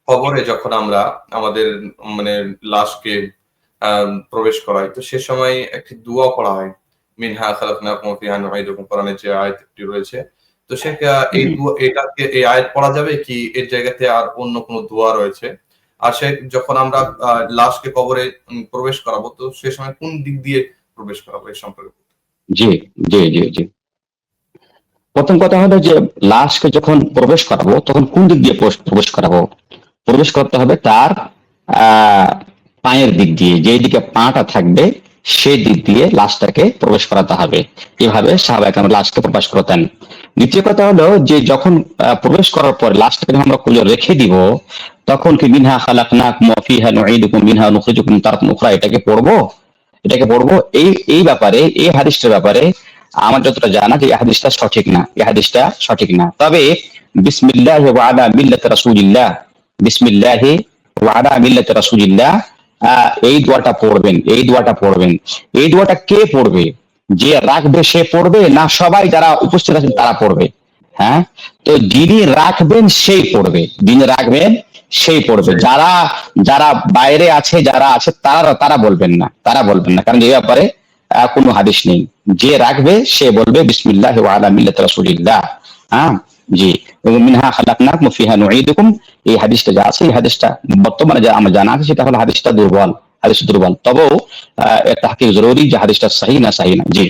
কবরে যখন আমরা আমাদের মানে লাশকে প্রবেশ করাই, তো সে সময় একটি দোয়া পড়া হয়। মিনহা খালাকনাকুম ওয়া ফিহা নুঈদুকুম, কোরআনের যে আয়াতটি রয়েছে। তো সে এই হুম। দোয়া, এটাকে এই আয়াত পড়া যাবে কি এর জায়গাতে আর অন্য কোনো দোয়া রয়েছে? আর সে যখন আমরা লাশকে কবরে প্রবেশ করাবো, তো সে সময় কোন দিক দিয়ে প্রবেশ করাবো এ সম্পর্কে? জি, জি, জি, জি। প্রথম কথা হলো যে লাশকে যখন প্রবেশ করাবো তখন কোন দিক দিয়ে প্রবেশ করাবো? প্রবেশ করতে হবে তার আহ পায়ের দিক দিয়ে, যেই দিকে পাটা থাকবে সেই দিক দিয়ে লাশটাকে প্রবেশ করাতে হবে। এভাবে সাহাবায়ে কেরাম লাশকে প্রবেশ করতেন। দ্বিতীয় কথা হলো যে যখন প্রবেশ করার পর লাশটাকে যখন আমরা খুলে রেখে দিব, তখন কি মিনহা খালাকনাকুম ওয়া ফিহা নুঈদুকুম মিনহা নুখরিজুকুম তারাতান উখরা এটাকে পড়বো। এই ব্যাপারে, এই হাদিসটার ব্যাপারে আমার যতটা জানা যে এই হাদিসটা সঠিক না, এই হাদিসটা সঠিক না। তবে বিসমিল্লাহি ওয়া আলা মিল্লাতি রাসূলিল্লাহ, বিসমিল্লাহি ওয়া আলা মিল্লাতি রাসূলিল্লাহ, এই দোয়াটা পড়বেন, এই দোয়াটা কে পড়বে? যে রাখবে সে পড়বে, না সবাই যারা উপস্থিত আছেন তারা পড়বে? হ্যাঁ, তো যিনি রাখবেন সেই পড়বে, যিনি রাখবেন সেই পড়বে। যারা যারা বাইরে আছে, যারা আছে তারা তারা বলবেন না, কারণ এই ব্যাপারে কোনো হাদিস নেই। যে রাখবে সে বলবে বিসমিল্লাহি ওয়া আলা মিল্লাতি রাসূলিল্লাহ। হ্যাঁ, জি। এবং মিনহা খালাকনাকুম ওয়া ফিহা নুঈদুকুম, এই হাদিসটা যা আছে, এই হাদিসটা বর্তমানে যা আমার জানা আছে সেটা হলো হাদিসটা দুর্বল, তবেও এটা তাহকিক জরুরি যে হাদিসটা সহিহ না সহিহ না। জি।